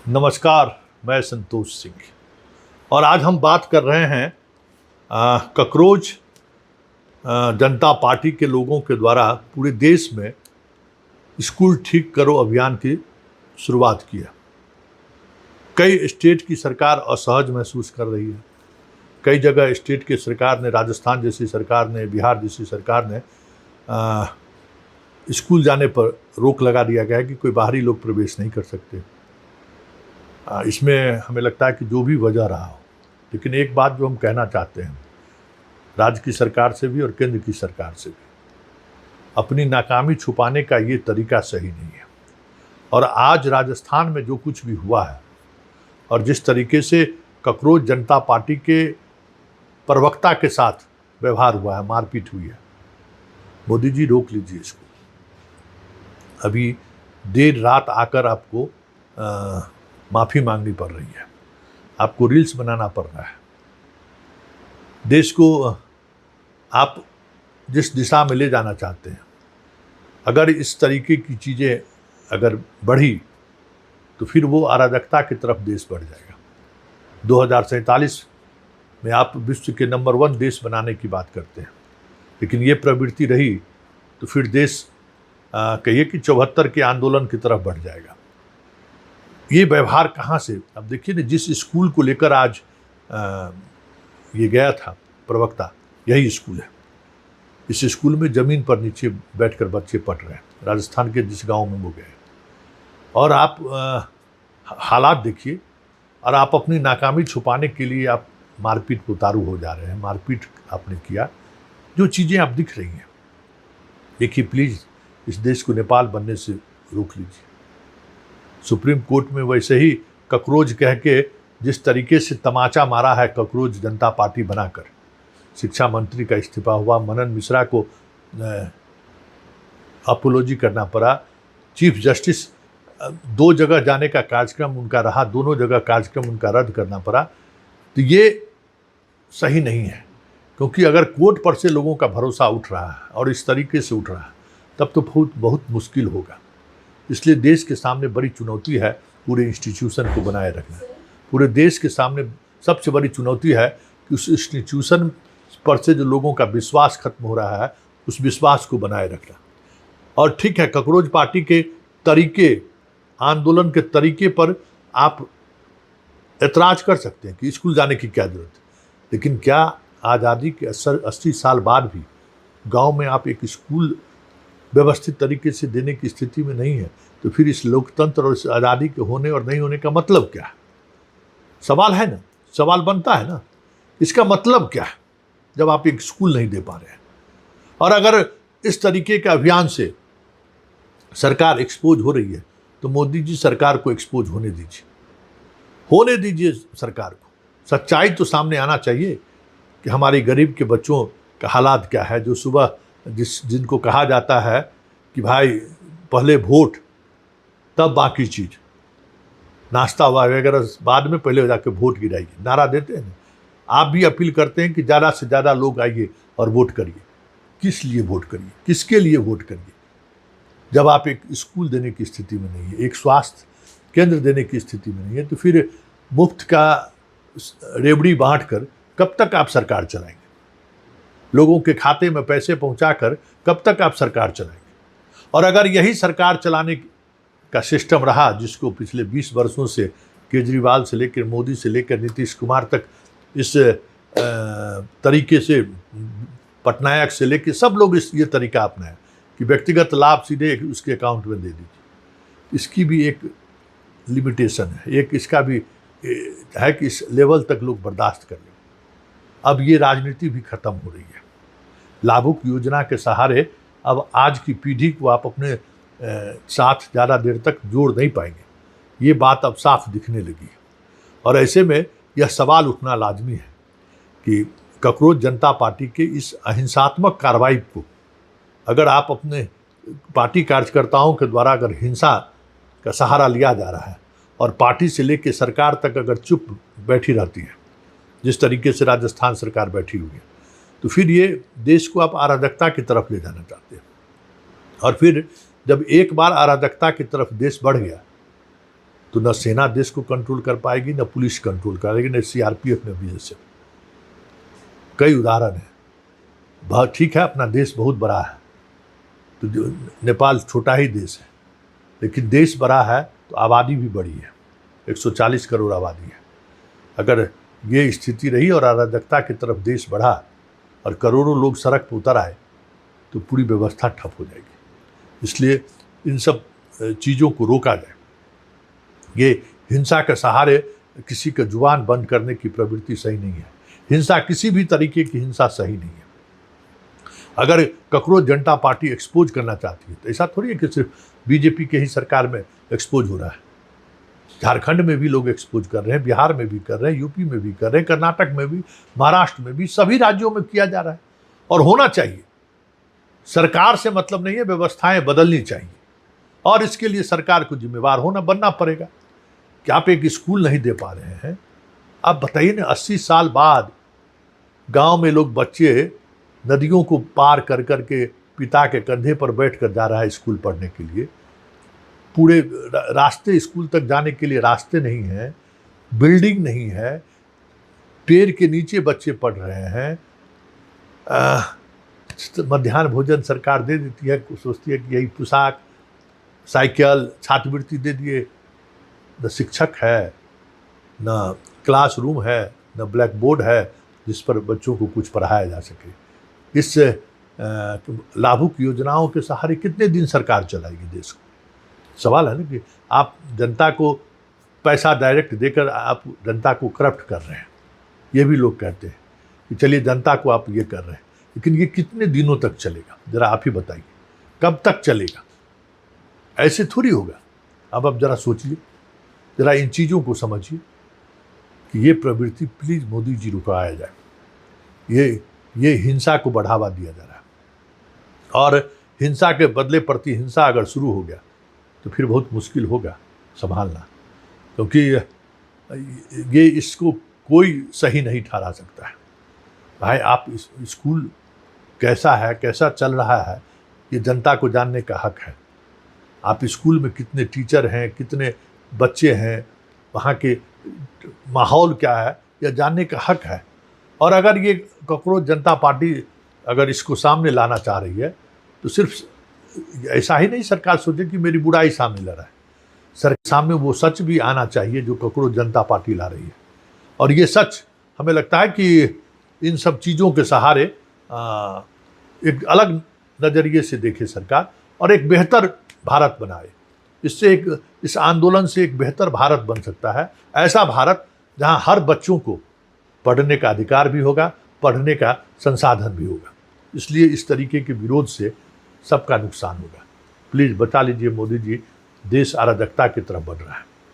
नमस्कार। मैं संतोष सिंह और आज हम बात कर रहे हैं ककरोच जनता पार्टी के लोगों के द्वारा पूरे देश में स्कूल ठीक करो अभियान की शुरुआत की है। कई स्टेट की सरकार असहज महसूस कर रही है। कई जगह स्टेट की सरकार ने, राजस्थान जैसी सरकार ने, बिहार जैसी सरकार ने स्कूल जाने पर रोक लगा दिया गया है कि कोई बाहरी लोग प्रवेश नहीं कर सकते। इसमें हमें लगता है कि जो भी वजह रहा हो, लेकिन एक बात जो हम कहना चाहते हैं राज्य की सरकार से भी और केंद्र की सरकार से भी, अपनी नाकामी छुपाने का ये तरीका सही नहीं है। और आज राजस्थान में जो कुछ भी हुआ है और जिस तरीके से ककरोच जनता पार्टी के प्रवक्ता के साथ व्यवहार हुआ है, मारपीट हुई है, मोदी जी रोक लीजिए इसको। अभी देर रात आकर आपको माफ़ी मांगनी पड़ रही है, आपको रील्स बनाना पड़ रहा है। देश को आप जिस दिशा में ले जाना चाहते हैं, अगर इस तरीके की चीज़ें अगर बढ़ी तो फिर वो अराजकता की तरफ देश बढ़ जाएगा। 2047 में आप विश्व के नंबर 1 देश बनाने की बात करते हैं, लेकिन ये प्रवृत्ति रही तो फिर देश कहिए कि 74 के आंदोलन की तरफ बढ़ जाएगा। ये व्यवहार कहाँ से? अब देखिए ना, जिस स्कूल को लेकर आज ये गया था प्रवक्ता, यही स्कूल है। इस स्कूल में ज़मीन पर नीचे बैठकर बच्चे पढ़ रहे हैं, राजस्थान के जिस गांव में वो गए। और आप हालात देखिए, और आप अपनी नाकामी छुपाने के लिए आप मारपीट को उतारू हो जा रहे हैं। मारपीट आपने किया, जो चीज़ें आप दिख रही हैं, देखिए प्लीज़ इस देश को नेपाल बनने से रोक लीजिए। सुप्रीम कोर्ट में वैसे ही ककरोच कह के जिस तरीके से तमाचा मारा है ककरोच जनता पार्टी बनाकर, शिक्षा मंत्री का इस्तीफा हुआ, मनन मिश्रा को अपोलॉजी करना पड़ा, चीफ जस्टिस 2 जगह जाने का कार्यक्रम उनका रहा, दोनों जगह कार्यक्रम उनका रद्द करना पड़ा। तो ये सही नहीं है, क्योंकि अगर कोर्ट पर से लोगों का भरोसा उठ रहा है और इस तरीके से उठ रहा है, तब तो बहुत मुश्किल होगा। इसलिए देश के सामने बड़ी चुनौती है पूरे इंस्टीट्यूशन को बनाए रखना। पूरे देश के सामने सबसे बड़ी चुनौती है कि उस इंस्टीट्यूशन पर से जो लोगों का विश्वास खत्म हो रहा है, उस विश्वास को बनाए रखना। और ठीक है, ककरोच पार्टी के तरीके, आंदोलन के तरीके पर आप ऐतराज़ कर सकते हैं कि स्कूल जाने की क्या जरूरत है, लेकिन क्या आज़ादी के 80 साल बाद भी गाँव में आप एक स्कूल व्यवस्थित तरीके से देने की स्थिति में नहीं है? तो फिर इस लोकतंत्र और इस आज़ादी के होने और नहीं होने का मतलब क्या है? सवाल है ना, सवाल बनता है ना, इसका मतलब क्या है जब आप एक स्कूल नहीं दे पा रहे हैं? और अगर इस तरीके के अभियान से सरकार एक्सपोज हो रही है, तो मोदी जी सरकार को एक्सपोज होने दीजिए सरकार को। सच्चाई तो सामने आना चाहिए कि हमारे गरीब के बच्चों का हालात क्या है, जो सुबह जिनको कहा जाता है कि भाई पहले वोट तब बाकी चीज़, नाश्ता वगैरह बाद में, पहले जाके वोट गिराइए, नारा देते हैं। आप भी अपील करते हैं कि ज़्यादा से ज़्यादा लोग आइए और वोट करिए। किस लिए वोट करिए, किसके लिए वोट करिए, जब आप एक स्कूल देने की स्थिति में नहीं है, एक स्वास्थ्य केंद्र देने की स्थिति में नहीं है? तो फिर मुफ्त का रेवड़ी बांट कर कब तक आप सरकार चलाएंगे? लोगों के खाते में पैसे पहुंचाकर कब तक आप सरकार चलाएंगे? और अगर यही सरकार चलाने का सिस्टम रहा, जिसको पिछले 20 वर्षों से केजरीवाल से लेकर मोदी से लेकर नीतीश कुमार तक इस तरीके से, पटनायक से लेकर सब लोग ये तरीका अपनाया कि व्यक्तिगत लाभ सीधे उसके अकाउंट में दे दीजिए, इसकी भी एक लिमिटेशन है, एक इसका भी है कि इस लेवल तक लोग बर्दाश्त कर लें। अब ये राजनीति भी खत्म हो रही है। लाभुक योजना के सहारे अब आज की पीढ़ी को आप अपने साथ ज़्यादा देर तक जोड़ नहीं पाएंगे। ये बात अब साफ दिखने लगी है। और ऐसे में यह सवाल उठना लाजमी है कि ककरोच जनता पार्टी के इस अहिंसात्मक कार्रवाई को अगर आप अपने पार्टी कार्यकर्ताओं के द्वारा अगर हिंसा का सहारा लिया जा रहा है और पार्टी से लेकर सरकार तक अगर चुप बैठी रहती है, जिस तरीके से राजस्थान सरकार बैठी हुई है, तो फिर ये देश को आप अराजकता की तरफ ले जाना चाहते हैं। और फिर जब एक बार अराजकता की तरफ देश बढ़ गया तो न सेना देश को कंट्रोल कर पाएगी, न पुलिस कंट्रोल करेगी, न सीआरपीएफ में बीएसएफ। कई उदाहरण हैं। बहुत ठीक है, अपना देश बहुत बड़ा है, तो जो नेपाल छोटा ही देश है, लेकिन देश बड़ा है तो आबादी भी बड़ी है, 140 करोड़ आबादी है। अगर ये स्थिति रही और अराजकता की तरफ देश बढ़ा और करोड़ों लोग सड़क पर उतर आए तो पूरी व्यवस्था ठप हो जाएगी। इसलिए इन सब चीज़ों को रोका जाए। ये हिंसा के सहारे किसी का जुबान बंद करने की प्रवृत्ति सही नहीं है। हिंसा, किसी भी तरीके की हिंसा सही नहीं है। अगर ककरोच जनता पार्टी एक्सपोज करना चाहती है तो ऐसा थोड़ी है कि सिर्फ बीजेपी के ही सरकार में एक्सपोज हो रहा है। झारखंड में भी लोग एक्सपोज कर रहे हैं, बिहार में भी कर रहे हैं, यूपी में भी कर रहे हैं, कर्नाटक में भी, महाराष्ट्र में भी, सभी राज्यों में किया जा रहा है और होना चाहिए। सरकार से मतलब नहीं है, व्यवस्थाएं बदलनी चाहिए और इसके लिए सरकार को जिम्मेवार बनना पड़ेगा। कि आप एक स्कूल नहीं दे पा रहे हैं, आप बताइए ना, 80 साल बाद गांव में लोग, बच्चे नदियों को पार कर कर के पिता के कंधे पर बैठ कर जा रहा है स्कूल पढ़ने के लिए। पूरे रास्ते स्कूल तक जाने के लिए रास्ते नहीं है, बिल्डिंग नहीं है, पेड़ के नीचे बच्चे पढ़ रहे हैं। मध्याह्न भोजन सरकार दे देती है, सोचती है कि यही पोशाक, साइकिल, छात्रवृत्ति दे दिए। न शिक्षक है, न क्लासरूम है, न ब्लैक बोर्ड है जिस पर बच्चों को कुछ पढ़ाया जा सके। इस लाभुक योजनाओं के सहारे कितने दिन सरकार चलाएगी देश को? सवाल है ना कि आप जनता को पैसा डायरेक्ट देकर आप जनता को करप्ट कर रहे हैं। ये भी लोग कहते हैं कि चलिए जनता को आप ये कर रहे हैं, लेकिन ये कितने दिनों तक चलेगा? जरा आप ही बताइए, कब तक चलेगा? ऐसे थोड़ी होगा। अब आप जरा सोचिए, जरा इन चीज़ों को समझिए कि ये प्रवृत्ति प्लीज़ मोदी जी रुकाया जाए। ये हिंसा को बढ़ावा दिया जा रहा है और हिंसा के बदले प्रति हिंसा अगर शुरू हो गया तो फिर बहुत मुश्किल होगा संभालना, क्योंकि ये इसको कोई सही नहीं ठहरा सकता है। भाई, आप इस स्कूल कैसा है, कैसा चल रहा है, ये जनता को जानने का हक है। आप स्कूल में कितने टीचर हैं, कितने बच्चे हैं, वहाँ के माहौल क्या है, यह जानने का हक है। और अगर ये ककरोच जनता पार्टी अगर इसको सामने लाना चाह रही है तो सिर्फ ऐसा ही नहीं सरकार सोचे कि मेरी बुराई सामने ला रहा है। सर सामने वो सच भी आना चाहिए जो ककरोच जनता पार्टी ला रही है। और ये सच हमें लगता है कि इन सब चीज़ों के सहारे एक अलग नज़रिए से देखे सरकार और एक बेहतर भारत बनाए। इस आंदोलन से एक बेहतर भारत बन सकता है, ऐसा भारत जहां हर बच्चों को पढ़ने का अधिकार भी होगा, पढ़ने का संसाधन भी होगा। इसलिए इस तरीके के विरोध से सबका नुकसान होगा। प्लीज़ बचा लीजिए मोदी जी, देश अराजकता की तरफ बढ़ रहा है।